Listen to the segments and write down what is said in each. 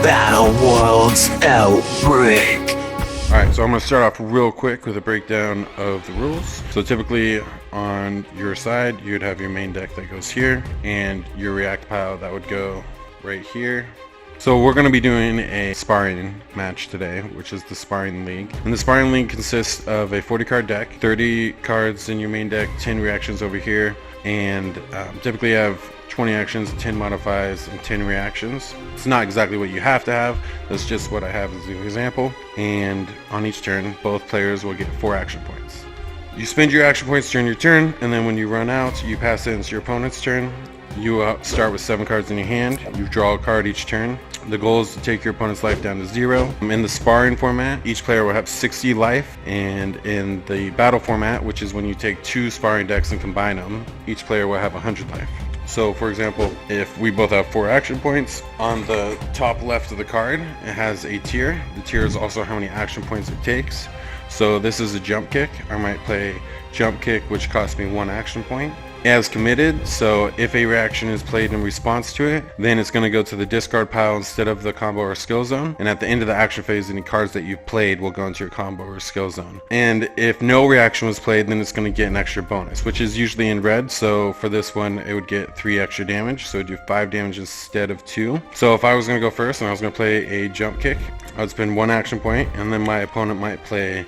Battleworlds Outbreak. Alright, so I'm going to start off real quick with a breakdown of the rules. So typically on your side, you'd have your main deck that goes here, and your react pile that would go right here. So we're going to be doing a sparring match today, which is the sparring league. And the sparring league consists of a 40 card deck, 30 cards in your main deck, 10 reactions over here, and typically you have 20 actions, 10 modifies, and 10 reactions. It's not exactly what you have to have, that's just what I have as an example. And on each turn, both players will get 4 action points. You spend your action points during your turn, and then when you run out, you pass it into your opponent's turn. You start with 7 cards in your hand. You draw a card each turn. The goal is to take your opponent's life down to 0. In the sparring format, each player will have 60 life, and in the battle format, which is when you take 2 sparring decks and combine them, each player will have 100 life. So for example, if we both have 4 action points, on the top left of the card, it has a tier. The tier is also how many action points it takes. So this is a jump kick. I might play jump kick, which costs me 1 action point. As committed, so if a reaction is played in response to it, then it's going to go to the discard pile instead of the combo or skill zone. And at the end of the action phase, any cards that you've played will go into your combo or skill zone. And if no reaction was played, then it's going to get an extra bonus, which is usually in red. So for this one, it would get 3 extra damage. So it'd do 5 damage instead of 2. So if I was going to go first and I was going to play a jump kick, I would spend 1 action point, and then my opponent might play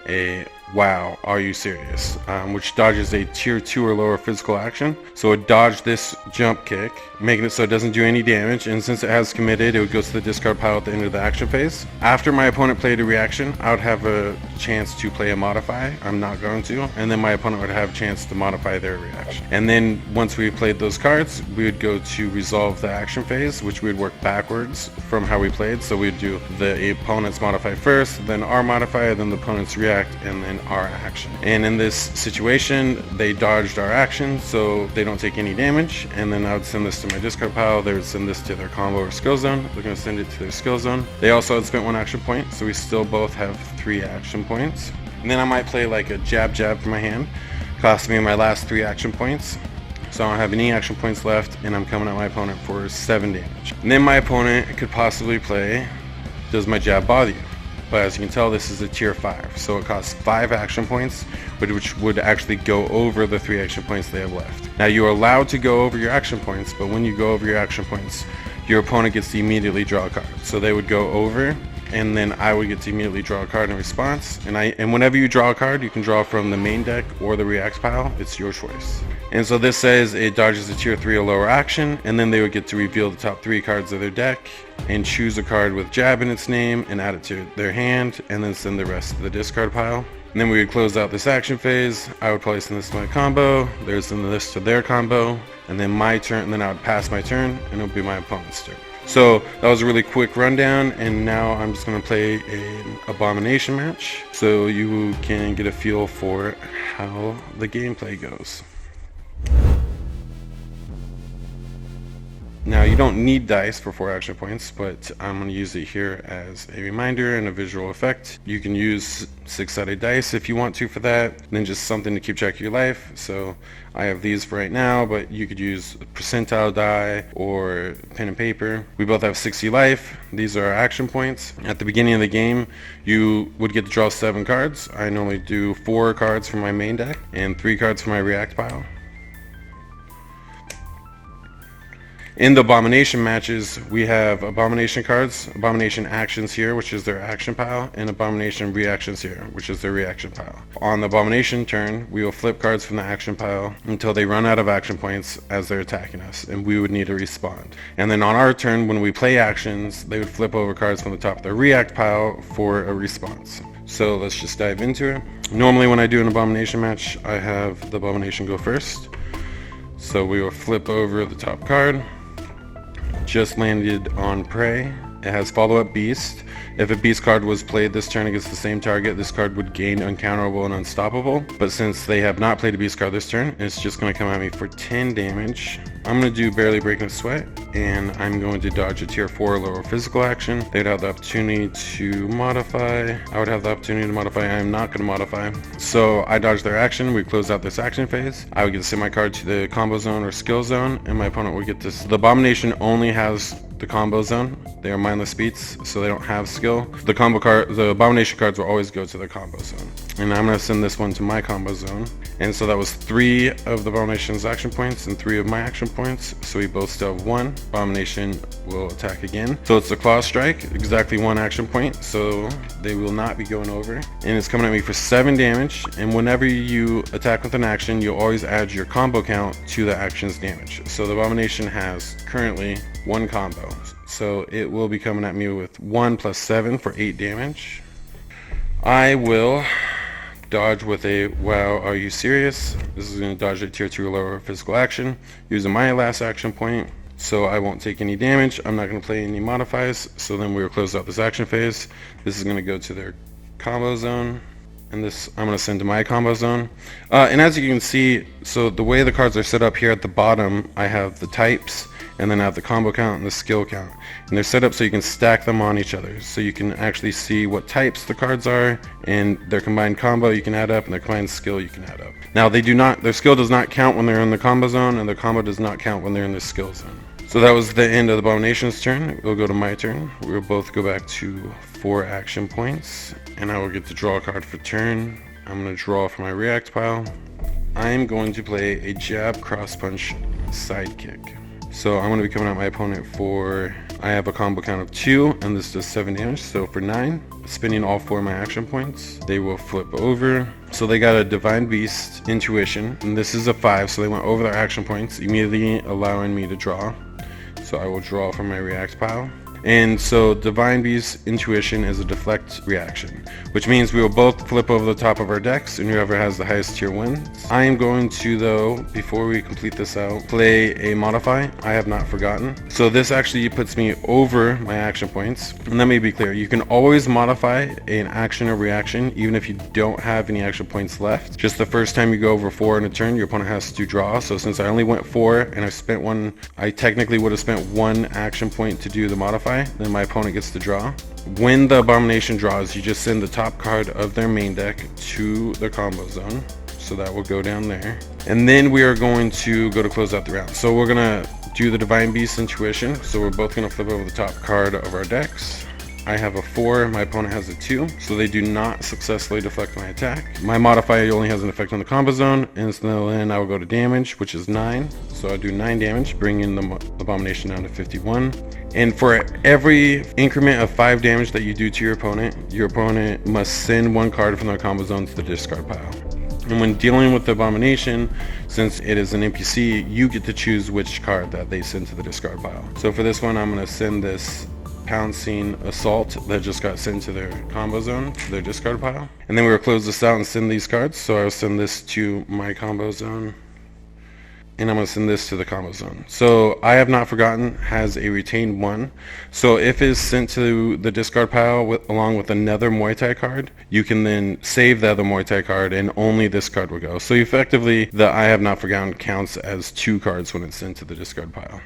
a wow, are you serious? Which dodges a tier 2 or lower physical action. So it dodged this jump kick, making it so it doesn't do any damage, and since it has committed, it would go to the discard pile at the end of the action phase. After my opponent played a reaction, I would have a chance to play a modify. I'm not going to, and then my opponent would have a chance to modify their reaction. And then once we played those cards, we would go to resolve the action phase, which we would work backwards from how we played. So we'd do the opponent's modify first, then our modify, then the opponent's react, and then our action. And in this situation, they dodged our action, so they don't take any damage. And then I would send this to my discard pile. They would send this to their combo or skill zone. They're going to send it to their skill zone. They also had spent 1 action point, so we still both have 3 action points. And then I might play like a jab from my hand, costing me my last 3 action points. So I don't have any action points left, and I'm coming at my opponent for 7 damage. And then my opponent could possibly play, does my jab bother you? But as you can tell, this is a tier 5, so it costs 5 action points, which would actually go over the 3 action points they have left. Now you're allowed to go over your action points, but when you go over your action points, your opponent gets to immediately draw a card. So they would go over, and then I would get to immediately draw a card in response. And whenever you draw a card, you can draw from the main deck or the react pile. It's your choice. And so this says it dodges a tier 3 or lower action, and then they would get to reveal the top 3 cards of their deck and choose a card with jab in its name and add it to their hand, and then send the rest to the discard pile. And then we would close out this action phase. I would probably send this to my combo, they'd send this to their combo, and then my turn, and then I would pass my turn, and it would be my opponent's turn. So that was a really quick rundown, and now I'm just going to play an Abomination Match so you can get a feel for how the gameplay goes. Now you don't need dice for 4 action points, but I'm going to use it here as a reminder and a visual effect. You can use 6-sided dice if you want to for that, and then just something to keep track of your life. So I have these for right now, but you could use percentile die or pen and paper. We both have 60 life. These are our action points. At the beginning of the game, you would get to draw 7 cards. I normally do 4 cards from my main deck and 3 cards from my react pile. In the Abomination matches, we have Abomination cards, Abomination actions here, which is their action pile, and Abomination reactions here, which is their reaction pile. On the Abomination turn, we will flip cards from the action pile until they run out of action points as they're attacking us, and we would need to respond. And then on our turn, when we play actions, they would flip over cards from the top of the react pile for a response. So let's just dive into it. Normally when I do an Abomination match, I have the Abomination go first. So we will flip over the top card. Just landed on Prey. It has follow-up Beast. If a Beast card was played this turn against the same target, this card would gain Uncounterable and Unstoppable. But since they have not played a Beast card this turn, it's just going to come at me for 10 damage. I'm going to do Barely Breaking a Sweat, and I'm going to dodge a tier 4 lower physical action. They'd have the opportunity to modify. I would have the opportunity to modify. I am not going to modify. So I dodge their action. We close out this action phase. I would get to send my card to the combo zone or skill zone, and my opponent would get this. The Abomination only has the combo zone. They are mindless beats, so they don't have skill. The Abomination cards will always go to the combo zone. And I'm gonna send this one to my combo zone. And so that was 3 of the Abomination's action points and 3 of my action points. So we both still have 1. Abomination will attack again. So it's a claw strike, exactly 1 action point. So they will not be going over. And it's coming at me for 7 damage. And whenever you attack with an action, you'll always add your combo count to the action's damage. So the Abomination has currently 1 combo. So it will be coming at me with 1 plus 7 for 8 damage. I will dodge with a wow, are you serious? This is going to dodge a tier 2 or lower physical action using my last action point. So I won't take any damage. I'm not going to play any modifiers. So then we will close out this action phase. This is going to go to their combo zone. And this I'm going to send to my combo zone. And as you can see, so the way the cards are set up here at the bottom, I have the types, and then I have the combo count and the skill count. And they're set up so you can stack them on each other. So you can actually see what types the cards are, and their combined combo you can add up, and their combined skill you can add up. Now their skill does not count when they're in the combo zone, and their combo does not count when they're in the skill zone. So that was the end of the Abomination's turn. We'll go to my turn. We'll both go back to 4 action points, and I will get to draw a card for turn. I'm going to draw from my react pile. I'm going to play a jab, cross punch, sidekick. So I'm going to be coming at my opponent for, I have a combo count of 2, and this does 7 damage, so for 9. Spending all 4 of my action points, they will flip over. So they got a Divine Beast, Intuition, and this is a 5, so they went over their action points, immediately allowing me to draw. So I will draw from my react pile. And so Divine Beast Intuition is a deflect reaction, which means we will both flip over the top of our decks, and whoever has the highest tier wins. I am going to, though, before we complete this out, play a modify, I Have Not Forgotten. So this actually puts me over my action points. And let me be clear, you can always modify an action or reaction even if you don't have any action points left. Just the first time you go over 4 in a turn, your opponent has to draw. So since I only went 4 and I spent 1, I technically would have spent 1 action point to do the modify. Then my opponent gets to draw. When the Abomination draws, you just send the top card of their main deck to the combo zone. So that will go down there. And then we are going to go to close out the round. So we're going to do the Divine Beast Intuition. So we're both going to flip over the top card of our decks. I have a 4, my opponent has a 2, so they do not successfully deflect my attack. My modifier only has an effect on the combo zone, and so then I will go to damage, which is 9. So I do 9 damage, bringing the Abomination down to 51. And for every increment of 5 damage that you do to your opponent must send 1 card from their combo zone to the discard pile. And when dealing with the Abomination, since it is an NPC, you get to choose which card that they send to the discard pile. So for this one, I'm going to send this Pouncing Assault that just got sent to their combo zone, to their discard pile. And then we will close this out and send these cards. So I will send this to my combo zone, and I'm going to send this to the combo zone. So I Have Not Forgotten has a retained 1. So if it's sent to the discard pile along with another Muay Thai card, you can then save the other Muay Thai card, and only this card will go. So effectively, the I Have Not Forgotten counts as 2 cards when it's sent to the discard pile.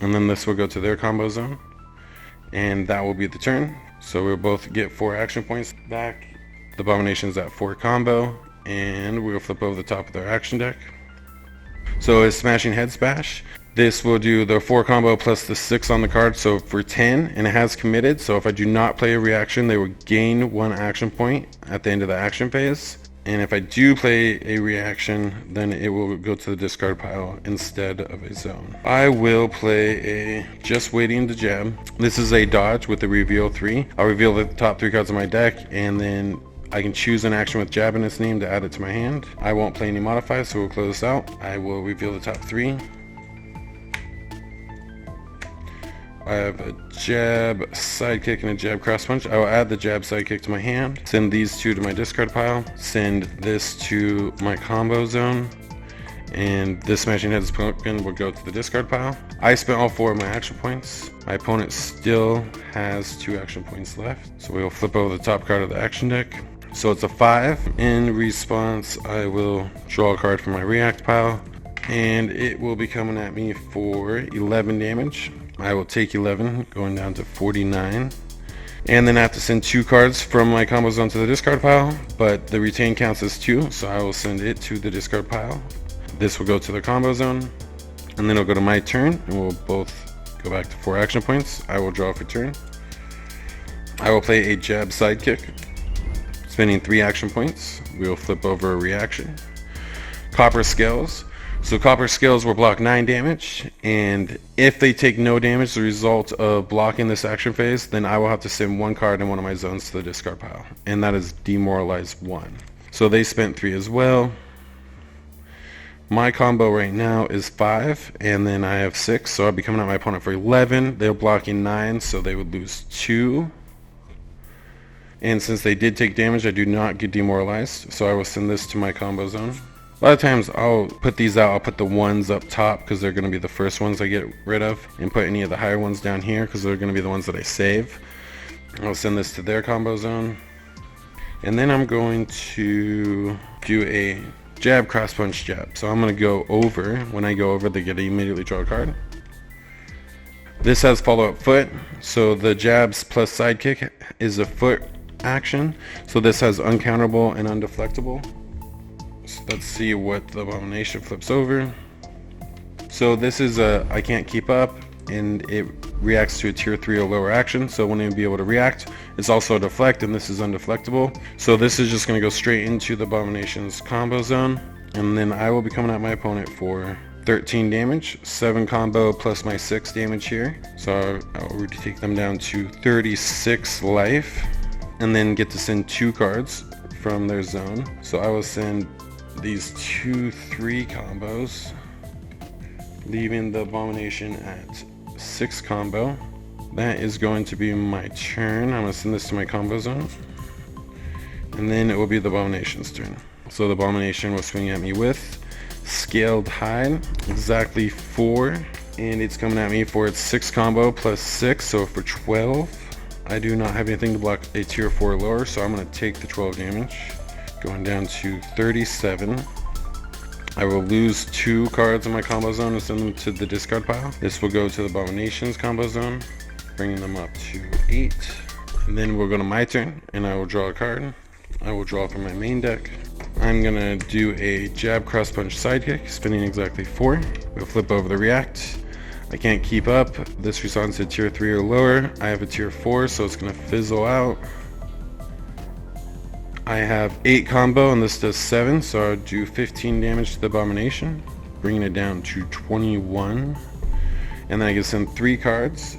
And then this will go to their combo zone. And that will be the turn. So we'll both get 4 action points back. The Abomination's at 4 combo, and we'll flip over the top of their action deck. So it's Smashing Head Smash. This will do the 4 combo plus the 6 on the card, so for 10, and it has committed. So if I do not play a reaction, they will gain 1 action point at the end of the action phase. And if I do play a reaction, then it will go to the discard pile instead of a zone. I will play a Just Waiting to Jab. This is a dodge with the reveal 3. I'll reveal the top 3 cards of my deck, and then I can choose an action with Jab in its name to add it to my hand. I won't play any modifiers, so we'll close this out. I will reveal the top 3. I have a jab, sidekick, and a jab cross punch. I will add the jab sidekick to my hand. Send these 2 to my discard pile. Send this to my combo zone. And this Smashing Head Spoken will go to the discard pile. I spent all 4 of my action points. My opponent still has 2 action points left. So we will flip over the top card of the action deck. So it's a 5. In response, I will draw a card from my react pile. And it will be coming at me for 11 damage. I will take 11, going down to 49. And then I have to send 2 cards from my combo zone to the discard pile, but the retain counts as 2, so I will send it to the discard pile. This will go to the combo zone, and then it'll go to my turn, and we'll both go back to 4 action points. I will draw for turn. I will play a jab sidekick, spending 3 action points. We will flip over a reaction. Copper Scales. So Copper Scales will block 9 damage, and if they take no damage as a result of blocking this action phase, then I will have to send 1 card in one of my zones to the discard pile, and that is Demoralize 1. So they spent 3 as well. My combo right now is 5, and then I have 6, so I'll be coming at my opponent for 11. They're blocking 9, so they would lose 2. And since they did take damage, I do not get demoralized, so I will send this to my combo zone. A lot of times I'll put these out, I'll put the ones up top because they're going to be the first ones I get rid of, and put any of the higher ones down here because they're going to be the ones that I save. I'll send this to their combo zone. And then I'm going to do a jab, cross punch, jab. So I'm going to go over. When I go over, they get to immediately draw a card. This has follow-up foot, so the jabs plus sidekick is a foot action. So this has uncounterable and undeflectable. So let's see what the Abomination flips over. So this is a I can't keep up, and it reacts to a tier 3 or lower action, so it won't even be able to react. It's also a deflect, and this is undeflectable. So this is just going to go straight into the Abomination's combo zone, and then I will be coming at my opponent for 13 damage, 7 combo plus my 6 damage here. So I'll already take them down to 36 life, and then get to send 2 cards from their zone. So I will send these 2-3 combos, leaving the Abomination at 6 combo. That is going to be my turn. I'm going to send this to my combo zone, and then it will be the Abomination's turn. So the Abomination will swing at me with Scaled Hide, exactly 4, and it's coming at me for its 6 combo plus 6, so for 12. I do not have anything to block a tier 4 or lower, so I'm going to take the 12 damage. Going down to 37. I will lose 2 cards in my combo zone and send them to the discard pile. This will go to the Abomination's combo zone, bringing them up to 8. And then we'll go to my turn, and I will draw a card. I will draw from my main deck. I'm going to do a jab, cross punch, sidekick, spinning exactly 4. We'll flip over the react. I can't keep up. This responds to tier 3 or lower. I have a tier 4, so it's going to fizzle out. I have 8 combo, and this does 7, so I'll do 15 damage to the Abomination, bringing it down to 21. And then I can send 3 cards.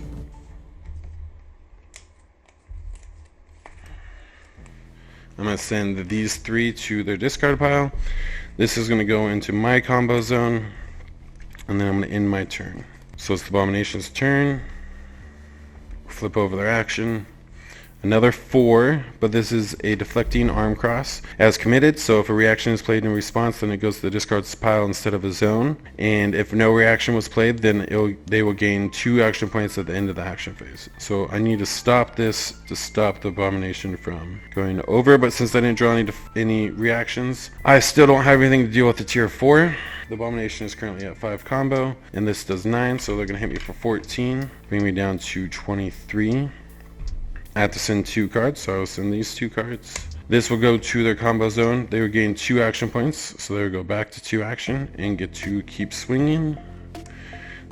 I'm going to send these 3 to their discard pile. This is going to go into my combo zone, and then I'm going to end my turn. So it's the Abomination's turn. Flip over their action. Another 4, but this is a deflecting arm cross as committed, so if a reaction is played in response, then it goes to the discard pile instead of a zone, and if no reaction was played, then they will gain 2 action points at the end of the action phase. So I need to stop this to stop the Abomination from going over, but since I didn't draw any reactions, I still don't have anything to deal with the tier 4. The Abomination is currently at 5 combo, and this does 9, so they're going to hit me for 14, bring me down to 23. I have to send 2 cards, so I'll send these 2 cards. This will go to their combo zone. They will gain 2 action points, so they will go back to 2 action and get to keep swinging.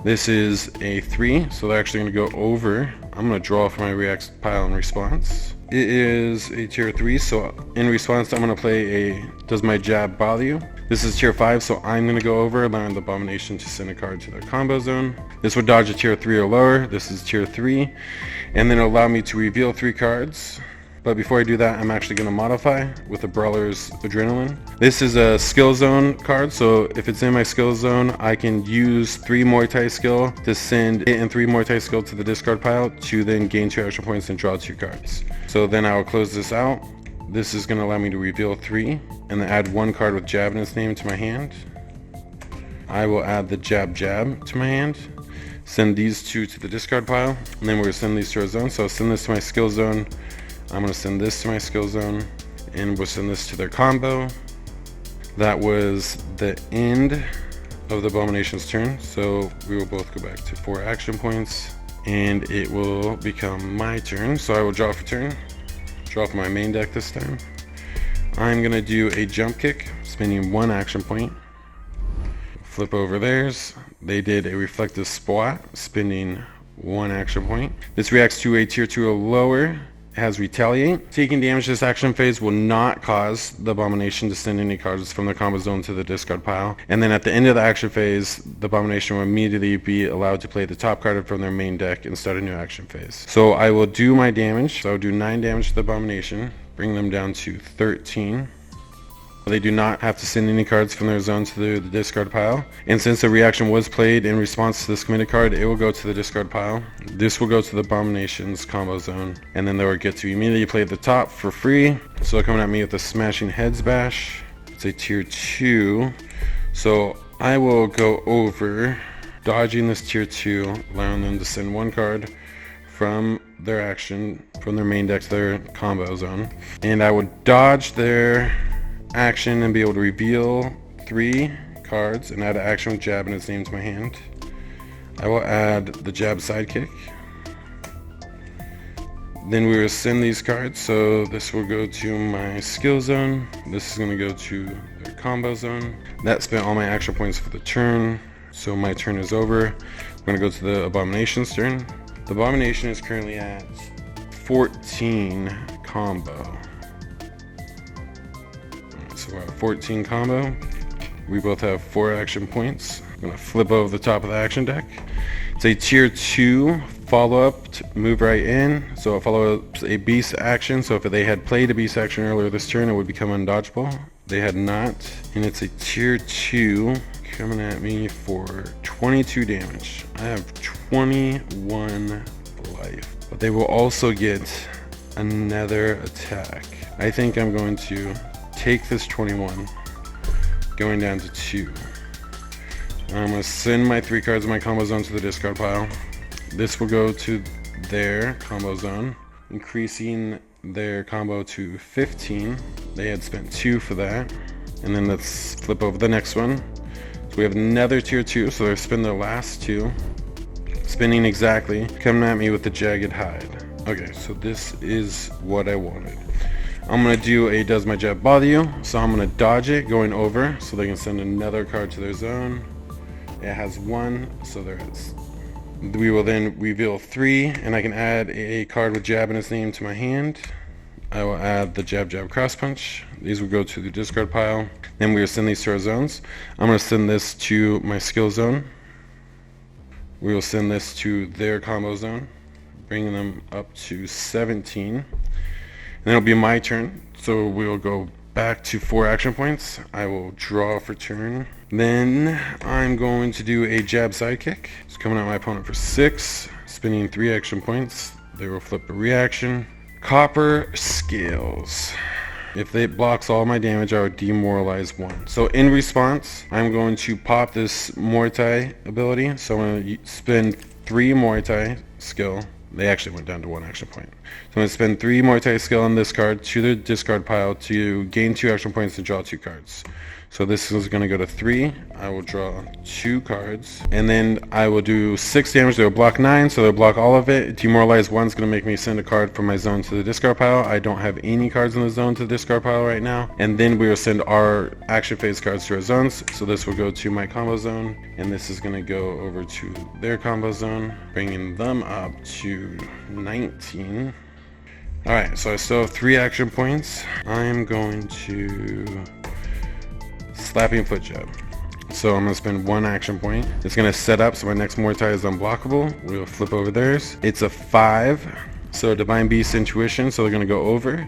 This is a 3, so they're actually going to go over. I'm going to draw for my react pile in response. It is a tier 3, so in response I'm going to play a Does My Jab Bother You? This is tier 5, so I'm going to go over, allowing the Abomination to send a card to their combo zone. This would dodge a tier 3 or lower. This is tier 3. And then allow me to reveal 3 cards. But before I do that, I'm actually going to modify with a Brawler's Adrenaline. This is a skill zone card, so if it's in my skill zone, I can use 3 Muay Thai skill to send it and 3 Muay Thai skill to the discard pile to then gain 2 action points and draw 2 cards. So then I will close this out. This is going to allow me to reveal 3 and then add 1 card with jab in its name to my hand. I will add the jab to my hand. Send these 2 to the discard pile, and then we're going to send these to our zone. So I'll send this to my skill zone. I'm going to send this to my skill zone, and we'll send this to their combo. That was the end of the Abomination's turn, so we will both go back to 4 action points, and it will become my turn. So I will draw for turn, draw for my main deck this time. I'm going to do a jump kick, spending 1 action point. Flip over theirs. They did a reflective splat, spending 1 action point. This reacts to a tier 2 or lower. It has retaliate. Taking damage this action phase will not cause the Abomination to send any cards from the combo zone to the discard pile. And then at the end of the action phase, the Abomination will immediately be allowed to play the top card from their main deck and start a new action phase. So I will do my damage. So I'll do 9 damage to the Abomination, bring them down to 13. They do not have to send any cards from their zone to the discard pile. And since the reaction was played in response to this committed card, it will go to the discard pile. This will go to the Abomination's combo zone. And then they will get to immediately play at the top for free. So they're coming at me with a Smashing Heads Bash. It's a tier 2. So I will go over, dodging this tier 2, allowing them to send 1 card from their action, from their main deck to their combo zone. And I would dodge their action and be able to reveal 3 cards and add an action with jab and its name to my hand. I will add the jab sidekick. Then we will send these cards. So this will go to my skill zone. This is going to go to their combo zone. That spent all my action points for the turn. So my turn is over. We're going to go to the Abomination's turn. The Abomination is currently at 14 combo. So we're at 14 combo. We both have 4 action points. I'm going to flip over the top of the action deck. It's a tier 2 follow-up to move right in. So it follows a beast action. So if they had played a beast action earlier this turn, it would become undodgeable. They had not. And it's a tier 2 coming at me for 22 damage. I have 21 life. But they will also get another attack. I think I'm going to take this 21, going down to 2. I'm going to send my 3 cards in my combo zone to the discard pile. This will go to their combo zone, increasing their combo to 15. They had spent 2 for that. And then let's flip over the next one. So we have another tier 2, so they're spending their last 2. Spinning exactly, coming at me with the Jagged Hide. Okay, so this is what I wanted. I'm going to do a Does My Jab Bother You? So I'm going to dodge it going over so they can send another card to their zone. It has 1, so there is. We will then reveal 3, and I can add a card with Jab in its name to my hand. I will add the Jab Jab Cross Punch. These will go to the discard pile. Then we will send these to our zones. I'm going to send this to my skill zone. We will send this to their combo zone, bringing them up to 17. Then it'll be my turn, so we'll go back to 4 action points. I will draw for turn. Then I'm going to do a jab sidekick. It's coming at my opponent for 6, spending 3 action points. They will flip a reaction. Copper Scales. If it blocks all my damage, I would demoralize 1. So in response, I'm going to pop this Muay Thai ability. So I'm going to spend 3 Muay Thai skill. They actually went down to 1 action point. So I'm going to spend 3 Muay Thai skill on this card to the discard pile to gain 2 action points and draw 2 cards. So this is going to go to 3. I will draw 2 cards. And then I will do 6 damage. They'll block 9, so they'll block all of it. Demoralize 1 is going to make me send a card from my zone to the discard pile. I don't have any cards in the zone to the discard pile right now. And then we will send our action phase cards to our zones. So this will go to my combo zone. And this is going to go over to their combo zone, bringing them up to 19. Alright, so I still have 3 action points. I am going to Slapping Foot Jab. So I'm going to spend 1 action point. It's going to set up so my next Muay Thai is unblockable. We'll flip over theirs. It's a 5. So Divine Beast Intuition, so they're going to go over.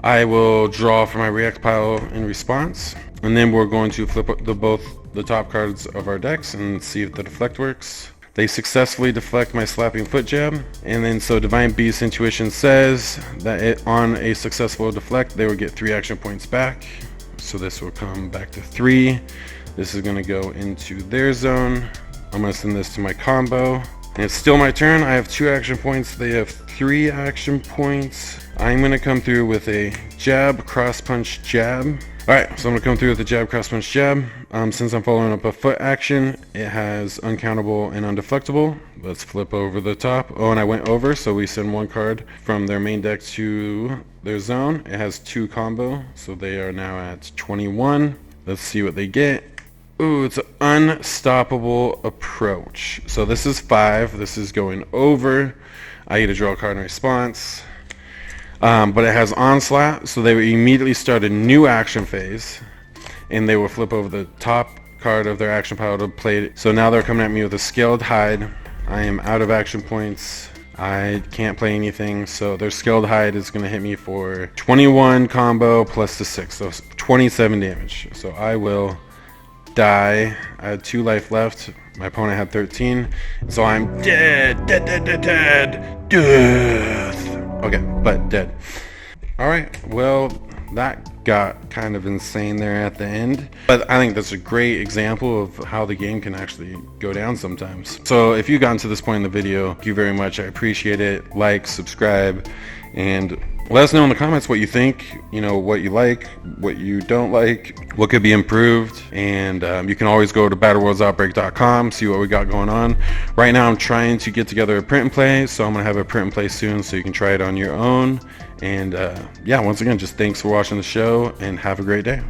I will draw for my react pile in response. And then we're going to flip both the top cards of our decks and see if the deflect works. They successfully deflect my Slapping Foot Jab. And then so Divine Beast Intuition says that on a successful deflect, they will get 3 action points back. So this will come back to 3. This is going to go into their zone. I'm going to send this to my combo. And it's still my turn. I have 2 action points. They have 3 action points. I'm going to come through with a jab, cross punch, jab. Alright, so I'm going to come through with a jab, cross punch, jab. Since I'm following up a foot action, it has uncountable and undeflectable. Let's flip over the top. Oh, and I went over, so we send 1 card from their main deck to their zone. It has 2 combo, so they are now at 21. Let's see what they get. Ooh, it's an unstoppable approach. So this is 5. This is going over. I get to draw a card in response. But it has onslaught, so they would immediately start a new action phase, and they will flip over the top card of their action pile to play it. So now they're coming at me with a scaled hide. I am out of action points. I can't play anything, so their scaled hide is going to hit me for 21 combo plus the 6, so 27 damage. So I will die. I had 2 life left. My opponent had 13, so I'm dead. Death. Okay, but dead. Alright, well, that got kind of insane there at the end, but I think that's a great example of how the game can actually go down sometimes. So if you've gotten to this point in the video, thank you very much. I appreciate it. Like, subscribe, and let us know in the comments what you think, you know, what you like, what you don't like, what could be improved. And you can always go to Battleworlds.outbreak.com, see what we got going on. Right now I'm trying to get together a print and play, so I'm going to have a print and play soon so you can try it on your own. And yeah, once again, just thanks for watching the show, and have a great day.